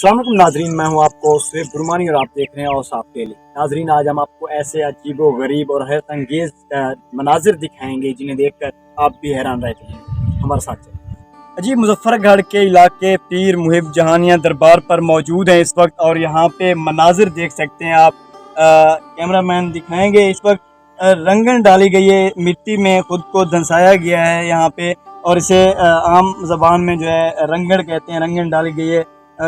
अस्सलाम वालेकुम नाजरीन, मैं हूं आपको सिर्फ गुरमानी और आप देख रहे हैं औसाफ डेली। नाजरीन, आज हम आपको ऐसे अजीबो गरीब और हैरत अंगेज मनाजिर दिखाएंगे जिन्हें देखकर आप भी हैरान रहते हैं। हमारे साथ चलिए। अजीब मुजफ्फरगढ़ के इलाके पीर मुहिब जहानिया दरबार पर मौजूद हैं इस वक्त, और यहाँ पे मनाजिर देख सकते हैं आप। कैमरामैन दिखाएंगे। इस वक्त रंगन डाली गई है, मिट्टी में खुद को धंसाया गया है यहाँ पे, और इसे आम जबान में जो है रंगन कहते हैं। रंगन डाली गई है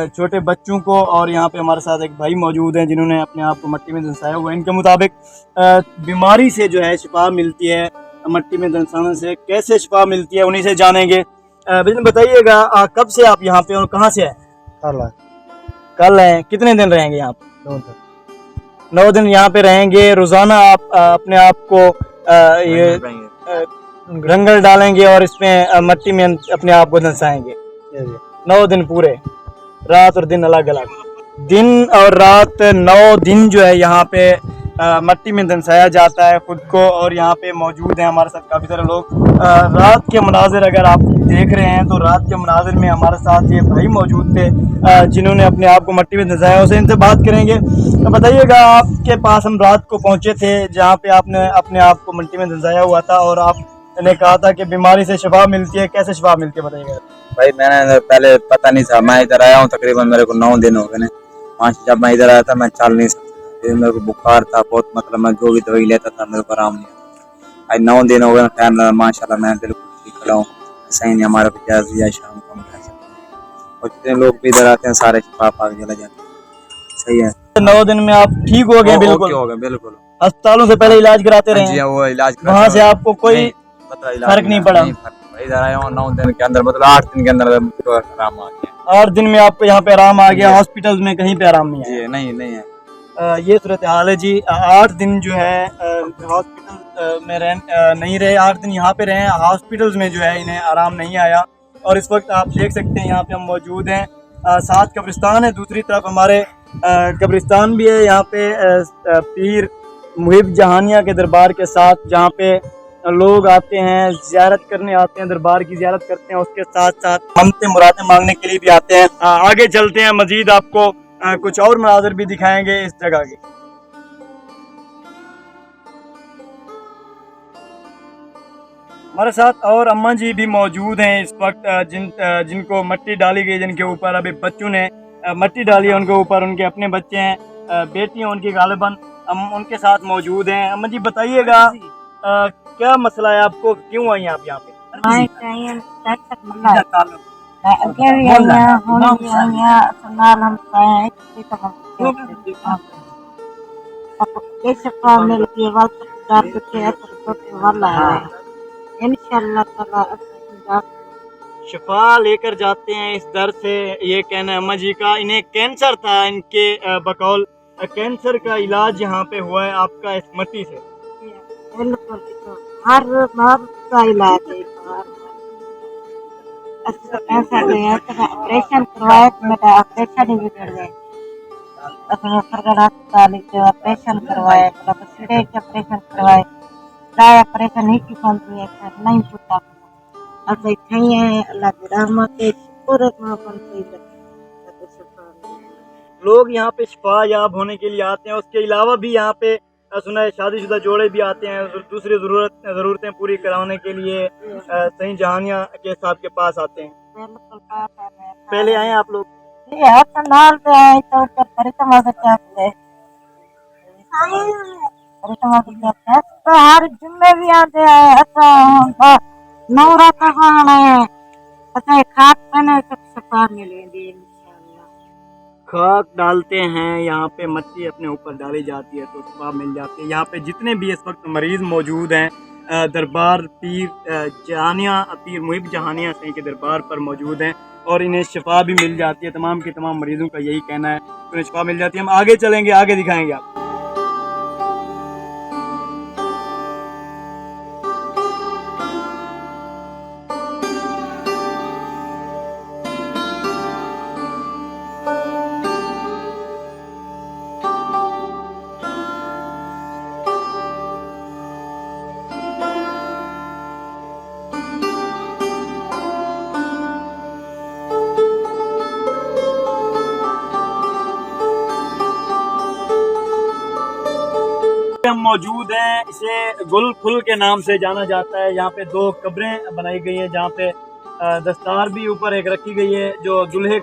छोटे बच्चों को। और यहाँ पे हमारे साथ एक भाई मौजूद हैं जिन्होंने अपने आप को मट्टी में धंसाया हुआ है। इनके मुताबिक बीमारी से जो है शिफा मिलती है मट्टी में धंसाने से। कैसे शिफा मिलती है उन्हीं से जानेंगे। बिल्कुल बताइएगा, कब से आप यहाँ पे और कहाँ से आए? कल हैं। कितने दिन रहेंगे यहाँ पे? 9 दिन यहाँ पे रहेंगे। रोजाना आप अपने आप को ये रंगल डालेंगे और इसमें मट्टी में अपने आप को धंसाएंगे 9 दिन पूरे, रात और दिन अलग अलग। दिन और रात 9 दिन जो है यहाँ पे मट्टी में धंसाया जाता है खुद को। और यहाँ पे मौजूद हैं हमारे साथ काफ़ी सारे लोग। रात के मनाजिर अगर आप देख रहे हैं तो रात के मनाजिर में हमारे साथ ये भाई मौजूद थे जिन्होंने अपने आप को मट्टी में धंसाया। उसे इनसे बात करेंगे। तो बताइएगा, आपके पास हम रात को पहुँचे थे जहाँ पे आपने अपने आप को मट्टी में धंसाया हुआ था, और आपने कहा था कि बीमारी से शिफा मिलती है। कैसे शिफा मिलती है बताइएगा। भाई मैंने पहले पता नहीं था। मैं इधर आया हूँ तकरीबन मेरे को 9 दिन हो गए ने। वहाँ से जब मैं इधर आया था मैं चल नहीं सकता। फिर मेरे को बुखार था बहुत, मतलब मैं जो भी दवाई लेता था मेरे को आराम नहीं आता। आज 9 दिन हो गए, खैर माशाल्लाह मैं बिल्कुल ठीक खड़ा हूँ। सही नहीं, हमारे को क्या दिया शाम को हम कह सकते हैं। और जितने लोग भी इधर आते हैं सारे शिफा पा के चले जाते हैं। सही है। 9 दिन में आप ठीक हो गए? बिल्कुल हो गए, बिल्कुल। अस्पतालों से पहले इलाज कराते रहे? वो इलाज वहाँ से आपको कोई फर्क नहीं पड़ा? इधर आया हूँ 9 दिन के अंदर, मतलब 8 दिन के अंदर आराम आ गया। 8 दिन में आपको यहाँ पे आराम आ गया? हॉस्पिटल में कहीं पे आराम नहीं आया? जी नहीं है। ये सूरत हाल है जी। 8 दिन जो है हॉस्पिटल में नहीं रहे। 8 दिन यहाँ पे रहे। हॉस्पिटल्स में जो है इन्हें आराम नहीं आया। और इस वक्त आप देख सकते हैं यहाँ पे हम मौजूद हैं। 7 कब्रिस्तान है, दूसरी तरफ हमारे कब्रिस्तान भी है यहाँ पे पीर मुहिब जहानिया के दरबार के साथ, जहाँ पे लोग आते हैं, ज़ियारत करने आते हैं, दरबार की ज़ियारत करते हैं। उसके साथ साथ मन्नतें मुरादें मांगने के लिए भी आते हैं। आगे चलते हैं, मजीद आपको कुछ और मनाज़िर भी दिखाएंगे इस जगह के। हमारे साथ और अम्मा जी भी मौजूद हैं इस वक्त, जिनको मट्टी डाली गई, जिनके ऊपर अभी बच्चों ने मट्टी डाली है उनके ऊपर। उनके अपने बच्चे हैं, बेटियां उनकी गालिबन। हम उनके साथ मौजूद हैं। अम्मा जी बताइएगा, क्या मसला है आपको, क्यों आई आप यहाँ पे? शिफा लेकर जाते हैं इस दर से, ये कहना है अम्मा जी का। इन्हें कैंसर था, इनके बकौल कैंसर का इलाज यहाँ पे हुआ है आपका इस मट्टी से। हर मर्द का इलाज है। ऑपरेशन करवाए तो मेरा ऑपरेशन ही बिगड़ गए। अस्पताल ऑपरेशन करवाए, ऑपरेशन करवाए, ऑपरेशन ही की नहीं छूटा। अब अल्लाह की रहमत है। लोग यहाँ पे शिफा याब होने के लिए आते हैं। उसके अलावा भी यहाँ पे सुना है शादीशुदा जोड़े भी आते हैं दूसरी ज़रूरतें पूरी कराने के लिए। सही जहानिया के साहब के पास आते हैं। पहले आए आप लोग? हर जुम्मे भी आते हैं। नौरा खाक डालते हैं यहाँ पे, मट्टी अपने ऊपर डाली जाती है तो शिफा मिल जाती है। यहाँ पे जितने भी इस वक्त मरीज मौजूद हैं दरबार पीर जहानिया पीर मुहिब जहानिया सही के दरबार पर मौजूद हैं, और इन्हें शिफा भी मिल जाती है। तमाम के तमाम मरीजों का यही कहना है, उन्हें शिफा मिल जाती है। हम आगे चलेंगे, आगे दिखाएंगे आप। मौजूद हैं। इसे गुल फुल के नाम से जाना जाता है। यहाँ पे 2 कब्रें बनाई गई हैं जहाँ पे दस्तार भी ऊपर एक रखी गई है, जो दूल्हे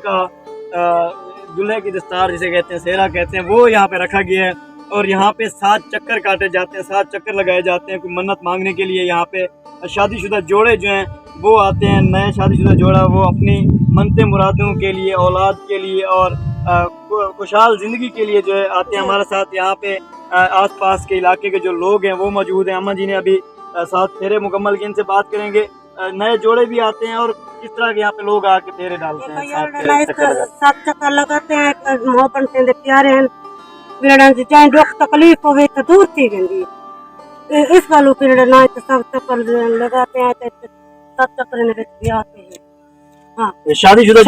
की दस्तार जिसे कहते हैं, सेहरा कहते हैं, वो यहाँ पे रखा गया है। और यहाँ पे 7 चक्कर काटे जाते हैं, 7 चक्कर लगाए जाते हैं कोई मन्नत मांगने के लिए। यहाँ पे शादीशुदा जोड़े जो हैं वो आते हैं, नए शादीशुदा जोड़ा, वो अपनी मनते मुरादों के लिए, औलाद के लिए और खुशहाल ज़िंदगी के लिए जो है आते हैं हमारे साथ। यहाँ पे आसपास के इलाके के जो लोग हैं वो मौजूद हैं। अम्मा जी ने अभी 7 फेरे मुकम्मल किए, इनसे बात करेंगे। नए जोड़े भी आते हैं और किस तरह के यहाँ पे लोग आके फेरे डालते हैं, 7 चक्कर लगाते हैं, मोह बनते हैं, प्यारे हैं, चाहे दुख तकलीफ हो तो दूर थी गई इस वालों पीरियड ना तो 7 चक्कर लगाते हैं, 7 चक्कर भी आते हैं। हाँ, शादीशुदा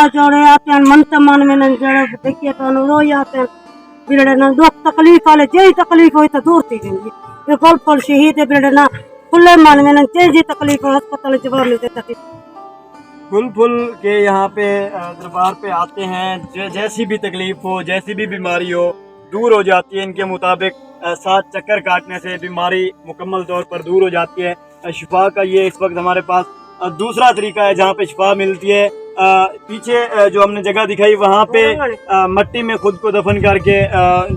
जोड़े आते हैं, मन से मन में देखिए तो रो आते हैं। पीरियड ना दुख तकलीफ वाले जय तकलीफ हो तो दूर थी गई, ये गोल फल शहीद है। पीरियड ना खुले मन में जय तकलीफ हो अस्पताल जवाब नहीं देता। गुल फुल के यहाँ पे दरबार पे आते हैं, जैसी भी तकलीफ हो, जैसी भी बीमारी हो, दूर हो जाती है। इनके मुताबिक 7 चक्कर काटने से बीमारी मुकम्मल तौर पर दूर हो जाती है। शिफा का ये इस वक्त हमारे पास दूसरा तरीका है जहाँ पे शिफा मिलती है। पीछे जो हमने जगह दिखाई वहाँ पे मट्टी में खुद को दफन करके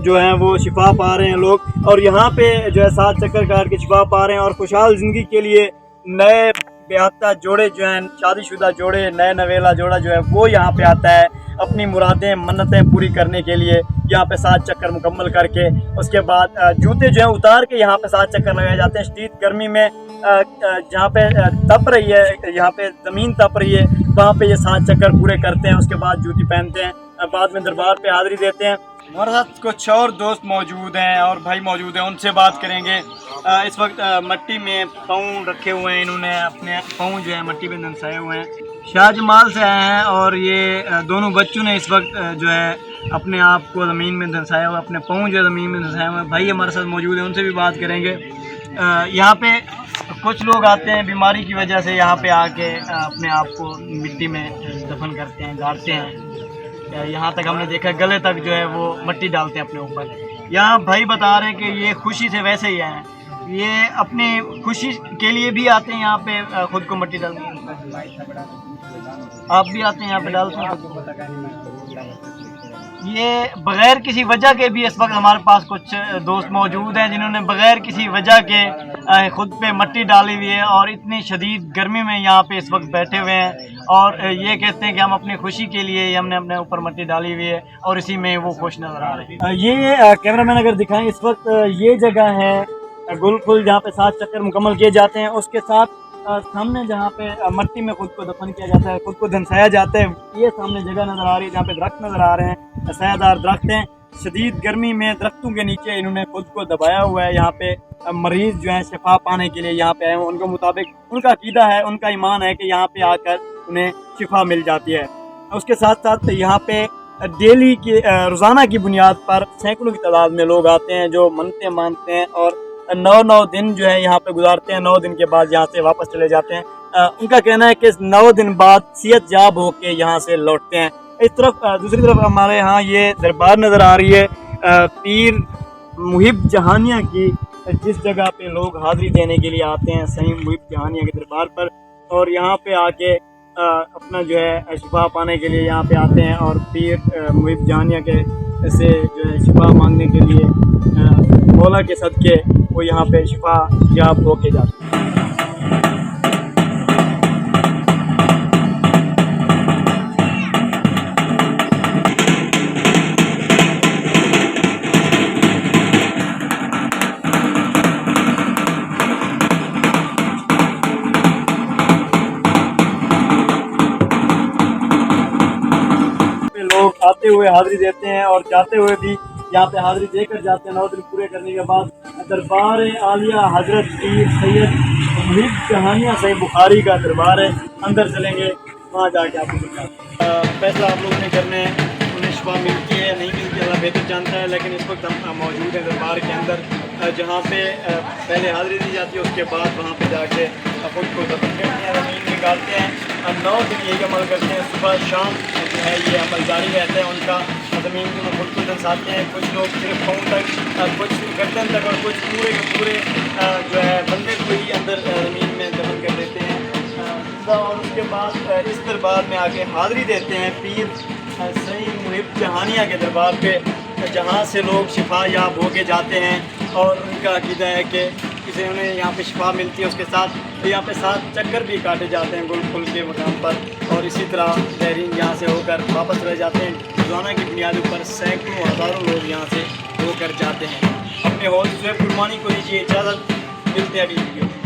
जो है वो शिफा पा रहे हैं लोग, और यहाँ पे जो है 7 चक्कर काट के शिफा पा रहे हैं। और खुशहाल ज़िंदगी के लिए नए ब्याहता जोड़े जो हैं, शादीशुदा जोड़े, नए नवेला जोड़ा जो है वो यहाँ पे आता है अपनी मुरादें मन्नतें पूरी करने के लिए। यहाँ पे 7 चक्कर मुकम्मल करके उसके बाद जूते जो है उतार के यहाँ पे 7 चक्कर लगाए जाते हैं। शदीद गर्मी में जहाँ पे तप रही है, यहाँ पे ज़मीन तप रही है, वहाँ पे ये 7 चक्कर पूरे करते हैं। उसके बाद जूती पहनते हैं, बाद में दरबार पे हाज़िरी देते हैं। हमारे साथ कुछ और दोस्त मौजूद हैं और भाई मौजूद हैं, उनसे बात करेंगे। इस वक्त मट्टी में पाँव रखे हुए हैं, इन्होंने अपने पाँव जो है मट्टी में दंसाए हुए हैं। शाहजमाल से आए हैं और ये दोनों बच्चों ने इस वक्त जो है अपने आप को ज़मीन में दंसाया हुआ, अपने पाँव जो है ज़मीन में दंसाए हुए हैं। भाई हमारे साथ मौजूद हैं, उनसे भी बात करेंगे। यहाँ पे कुछ लोग आते हैं बीमारी की वजह से, यहाँ पे आके अपने आप को मिट्टी में दफन करते हैं, गाड़ते हैं। यहाँ तक हमने देखा गले तक जो है वो मट्टी डालते हैं अपने ऊपर। यहाँ भाई बता रहे हैं कि ये खुशी से वैसे ही आए हैं, ये अपनी खुशी के लिए भी आते हैं यहाँ पे खुद को मट्टी डालने। आप भी आते हैं यहाँ पे डालते हैं? ये बग़ैर किसी वजह के भी इस वक्त हमारे पास कुछ दोस्त मौजूद हैं जिन्होंने बग़ैर किसी वजह के खुद पे मट्टी डाली हुई है और इतनी शदीद गर्मी में यहाँ पे इस वक्त बैठे हुए हैं और ये कहते हैं कि हम अपनी खुशी के लिए हमने अपने ऊपर मट्टी डाली हुई है और इसी में वो खुश नज़र आ रहे हैं। ये कैमरामैन अगर दिखाएं, इस वक्त ये जगह है गुल फुल जहाँ पे 7 चक्कर मुकम्मल किए जाते हैं। उसके साथ सामने जहाँ पे मट्टी में खुद को दफन किया जाता है, खुद को धंसाया जाता है, ये सामने जगह नज़र आ रही है जहाँ पे दरख्त नज़र आ रहे हैं, सायादार दरख्त हैं। शदीद गर्मी में दरख्तों के नीचे इन्होंने खुद को दबाया हुआ है। यहाँ पे मरीज़ जो है शिफा पाने के लिए यहाँ पे आए हैं। उनके मुताबिक उनका अकीदा है, उनका ईमान है कि यहाँ पे आकर उन्हें शिफा मिल जाती है। उसके साथ साथ यहाँ पे डेली की रोज़ाना की बुनियाद पर सैकड़ों की तादाद में लोग आते हैं जो मन्नतें मानते हैं और 9 दिन जो है यहाँ पे गुजारते हैं। 9 दिन के बाद यहाँ से वापस चले जाते हैं। उनका कहना है कि 9 दिन बाद सेहत याब होके यहाँ से लौटते हैं। इस तरफ दूसरी तरफ हमारे यहाँ ये दरबार नज़र आ रही है पीर मुहिब जहानिया की, जिस जगह पे लोग हाज़िरी देने के लिए आते हैं सही मुहिब जहानिया के दरबार पर, और यहाँ पे आके अपना जो है शिफा पाने के लिए यहाँ पे आते हैं और पीर मुहिब जहानिया के से जो है शिफा मांगने के लिए मौला के सदके वो यहाँ पे शिफा याब होके जाते हैं। लोग आते हुए हाज़िरी देते हैं और जाते हुए भी यहाँ पे हाज़िरी देकर जाते हैं। 9 दिन पूरे करने के बाद दरबार आलिया हज़रत पीर सैयद मुहिब जहानिया सही बुखारी का दरबार है। अंदर चलेंगे, वहाँ जाके आपको दिखाते हैं। फैसला आप लोगों ने करने उन्हें शिफा मिलती है नहीं मिलती है अल्लाह बेहतर जानता है, लेकिन इस वक्त हम मौजूद हैं दरबार के अंदर जहाँ पे पहले हाज़िरी दी जाती है, उसके बाद वहाँ पे जाके खुद को दफन करते हैं, ज़मीन निकालते हैं। 9 दिन यही अमल करते हैं, सुबह शाम जो है ये अमल जारी रहता है उनका। ज़मीन के ऊपर बिल्कुल दर्शाते हैं। कुछ लोग सिर्फ पाँव तक, कुछ गर्दन तक और कुछ पूरे के पूरे जो है बंदे को ही अंदर ज़मीन में दफन कर देते हैं। और उसके बाद इस दरबार में आके हाज़री देते हैं पीर सईद मुहिब जहानिया के दरबार पे, जहाँ से लोग शिफा याब होके जाते हैं और उनका अक़ीदा है कि किसी उन्हें यहाँ पे शिफा मिलती है। उसके साथ यहाँ पे 7 चक्कर भी काटे जाते हैं गुल फुल के मकाम पर, और इसी तरह ज़ायरीन यहाँ से होकर वापस रह जाते हैं। रोज़ाना की बुनियाद पर सैकड़ों हज़ारों लोग यहाँ से होकर जाते हैं। अपने हौसले कुर्बानी को दीजिए इजाज़त, मिलते हैं अगली वीडियो।